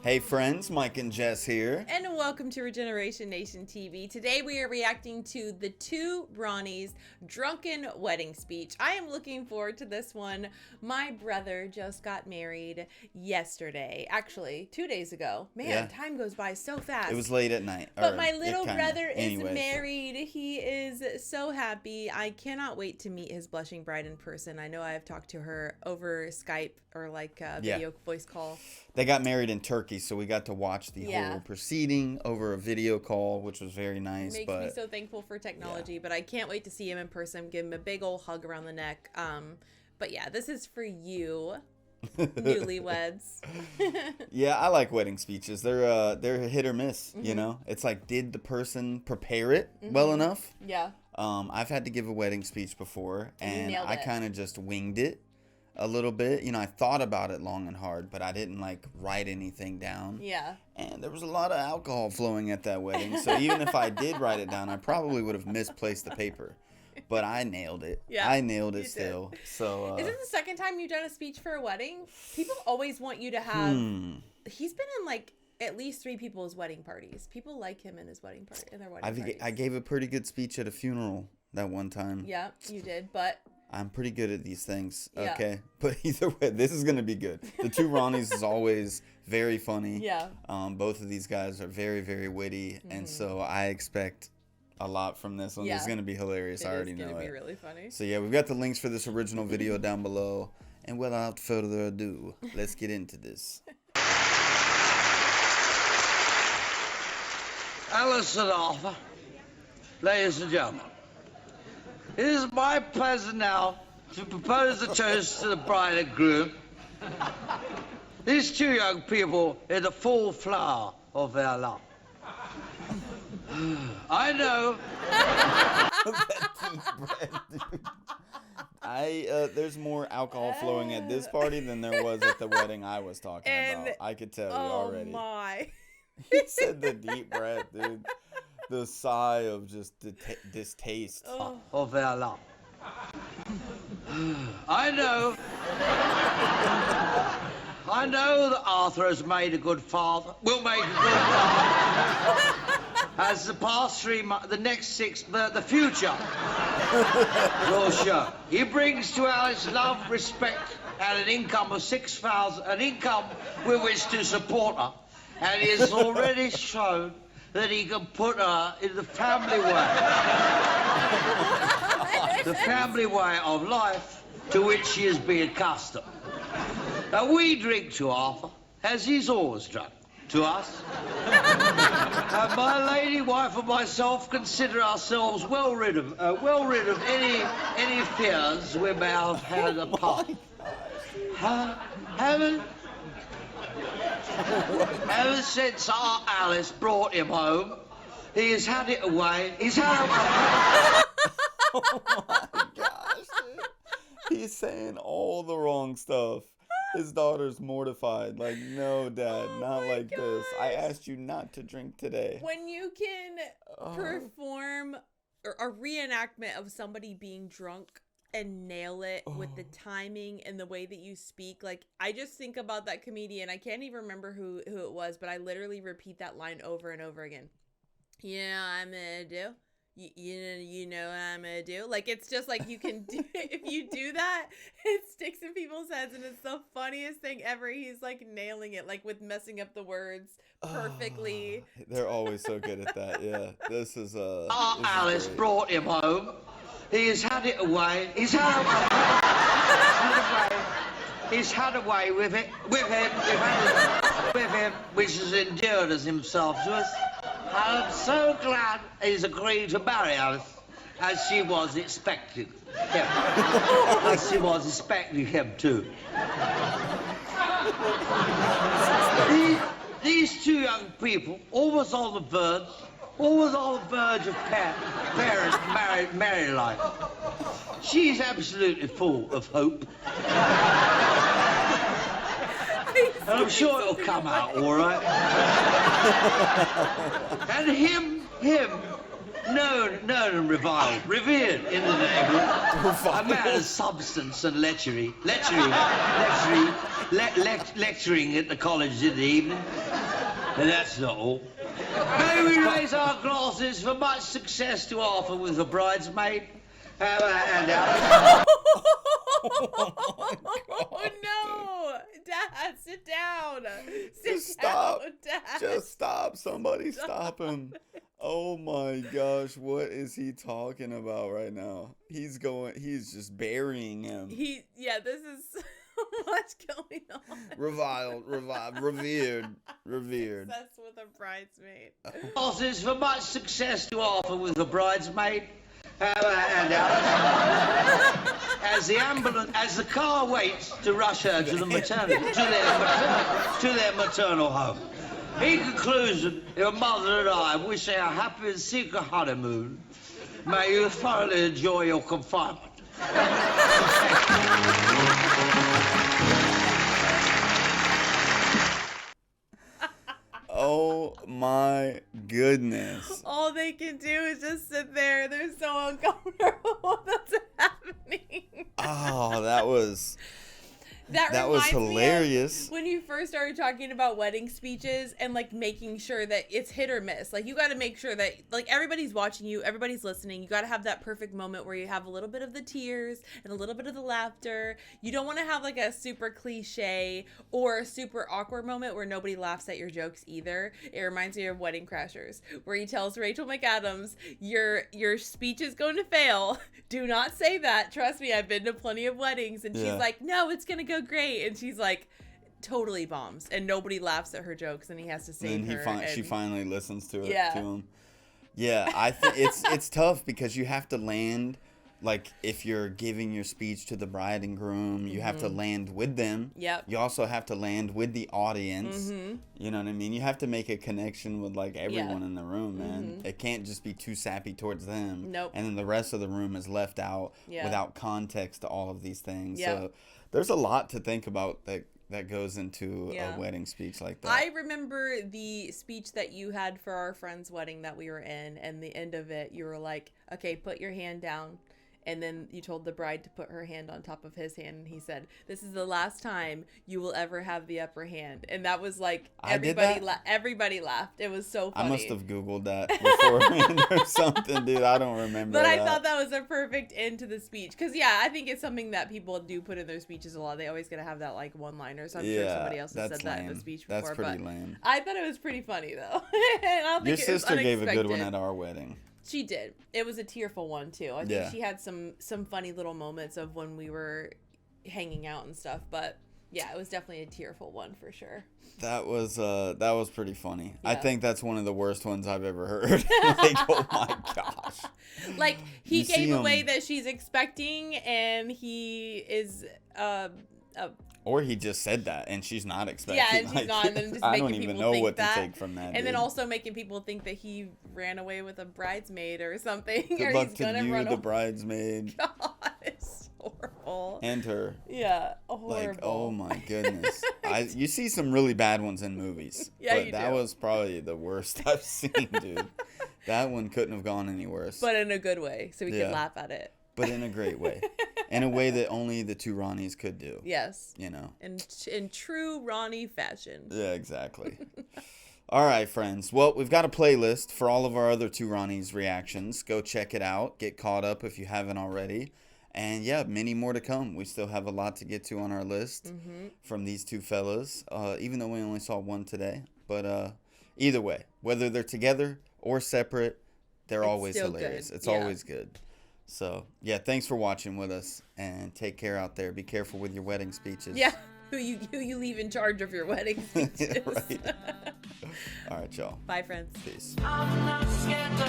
Hey friends, Mike and Jess here. And welcome to Regeneration Nation TV. Today we are reacting to the two Ronnies' drunken wedding speech. I am looking forward to this one. My brother just got married yesterday. Actually, 2 days ago. Man, time goes by so fast. It was late at night. But my little brother is married. He is so happy. I cannot wait to meet his blushing bride in person. I know I have talked to her over Skype or like a video voice call. They got married in Turkey, so we got to watch the whole proceeding over a video call, which was very nice. It makes me so thankful for technology, but I can't wait to see him in person, give him a big old hug around the neck. But yeah, this is for you, newlyweds. Yeah, I like wedding speeches. They're hit or miss, you know? It's like, did the person prepare it well enough? Yeah. I've had to give a wedding speech before, and I kind of just winged it a little bit. You know, I thought about it long and hard, but I didn't like write anything down. Yeah. And there was a lot of alcohol flowing at that wedding, so even if I did write it down, I probably would have misplaced the paper. But I nailed it. Yeah, I nailed it still. Did. So is this the second time you've done a speech for a wedding? People always want you to have he's been in like at least 3 people's wedding parties. People like him in his wedding party, in their wedding parties. I gave a pretty good speech at a funeral that one time. Yeah, you did, but I'm pretty good at these things, okay? But either way, this is going to be good. The two Ronnies is always very funny. Yeah. Both of these guys are very, very witty, and so I expect a lot from this one. It's going to be hilarious. I already know it. It's going to be really funny. So yeah, we've got the links for this original video down below. And without further ado, let's get into this. Alice and Arthur, ladies and gentlemen. It is my pleasure now to propose a toast to the bride and groom. These two young people in the full flower of their love. I know. There's more alcohol flowing at this party than there was at the wedding I was talking about. I could tell you already. Oh my. He said the deep breath, dude. The sigh of just distaste of their love. I know that Arthur has made a good father. Will make a good father. As the past 3 months, the next 6, the future will show. He brings to Alice love, respect, and an income of 6,000, an income with which to support her. And he has already shown that he can put her in the family way. The family way of life to which she has been accustomed. Now we drink to Arthur, as he's always drunk to us. And my lady wife and myself consider ourselves well rid of any fears we may have had apart. Ever since our Alice brought him home, he has had it away. He's had it away. Oh my gosh, dude. He's saying all the wrong stuff. His daughter's mortified. Like, no, Dad, not like this. I asked you not to drink today. When you can perform a reenactment of somebody being drunk and nail it with the timing and the way that you speak. Like, I just think about that comedian. I can't even remember who it was, but I literally repeat that line over and over again. You know what I'm gonna do? You know what I'm gonna do? Like, it's just like you can do if you do that, it sticks in people's heads, and it's the funniest thing ever. He's like nailing it, like with messing up the words perfectly. They're always so good at that. Yeah, this is Alice brought him home. He has had it away. He's had a way with him, which has endeared as himself to us. And I'm so glad he's agreed to marry Alice, as she was expecting him. As she was expecting him too. These two young people, almost on the verge of married life. She's absolutely full of hope. And I'm sure it'll come out all right. And him known and reviled, revered in the neighborhood. A man of substance and lecturing at the college in the evening. And that's not all. May we raise our glasses for much success to offer with the bridesmaid? Have a hand out. Oh no! Dad, sit down. Just Sit down, stop. Dad. Just stop. Somebody stop him. Oh my gosh, what is he talking about right now? He's just burying him. This is so much going on. Reviled, revered. That's with a bridesmaid. Glasses for much success to offer with the bridesmaid. Have a hand out. As the car waits to rush her to the to their maternal home. In conclusion, your mother and I wish you a happy and secret honeymoon. May you thoroughly enjoy your confinement. Oh my goodness. All they can do is just sit there. They're so uncomfortable. That's happening. Oh, that was That was reminds me of hilarious. when you first started talking about wedding speeches and like making sure that it's hit or miss. Like you got to make sure that like everybody's watching you, everybody's listening. You got to have that perfect moment where you have a little bit of the tears and a little bit of the laughter. You don't want to have like a super cliche or a super awkward moment where nobody laughs at your jokes either. It reminds me of Wedding Crashers, where he tells Rachel McAdams, your speech is going to fail. Do not say that. Trust me, I've been to plenty of weddings. And she's like, no, it's going to go great. And she's like, totally bombs. And nobody laughs at her jokes. And he has to save her. And she finally listens to it Yeah. to him. Yeah, I think it's tough because you have to land, like if you're giving your speech to the bride and groom, you have to land with them. Yep. You also have to land with the audience. You know what I mean? You have to make a connection with like everyone in the room, man. It can't just be too sappy towards them. Nope. And then the rest of the room is left out without context to all of these things. Yep. So there's a lot to think about that goes into a wedding speech like that. I remember the speech that you had for our friend's wedding that we were in, and the end of it, you were like, okay, put your hand down. And then you told the bride to put her hand on top of his hand, and he said, this is the last time you will ever have the upper hand. And that was like, everybody laughed. It was so funny. I must have Googled that beforehand or something, dude. I don't remember But that. I thought that was a perfect end to the speech. Because, yeah, I think it's something that people do put in their speeches a lot. They always got to have that, like, one-liner. So I'm sure somebody else has said that in the speech before. That's pretty lame. I thought it was pretty funny, though. And I don't think Your sister gave a good one unexpected. at our wedding. She did. It was a tearful one too. I think she had some funny little moments of when we were hanging out and stuff. But yeah, it was definitely a tearful one for sure. That was pretty funny. Yeah. I think that's one of the worst ones I've ever heard. Like, oh my gosh. Like he You gave see away him- that she's expecting, and he is Or he just said that and she's not expecting. yeah, and she's not, and then just I making don't people even know think what that, to take from that. and then dude. also making people think that he ran away with a bridesmaid or something, Good or luck he's to gonna you, run the away. bridesmaid, God, it's horrible. and her. Yeah, horrible. Like, oh my goodness. You see some really bad ones in movies. Yeah, but you that do. was probably the worst I've seen, dude. That one couldn't have gone any worse. But in a good way, so we Yeah. can laugh at it. But in a great way. In a way that only the two Ronnies could do. Yes. You know? In true Ronnie fashion. Yeah, exactly. All right, friends. Well, we've got a playlist for all of our other two Ronnies reactions. Go check it out. Get caught up if you haven't already. And yeah, many more to come. We still have a lot to get to on our list from these two fellas, even though we only saw one today. But either way, whether they're together or separate, they're always still hilarious. good. It's Yeah. always good. So, yeah, thanks for watching with us, and take care out there. Be careful with your wedding speeches. Yeah. Who you leave in charge of your wedding speeches. Right. All right, y'all. Bye, friends. Peace. I'm not scared to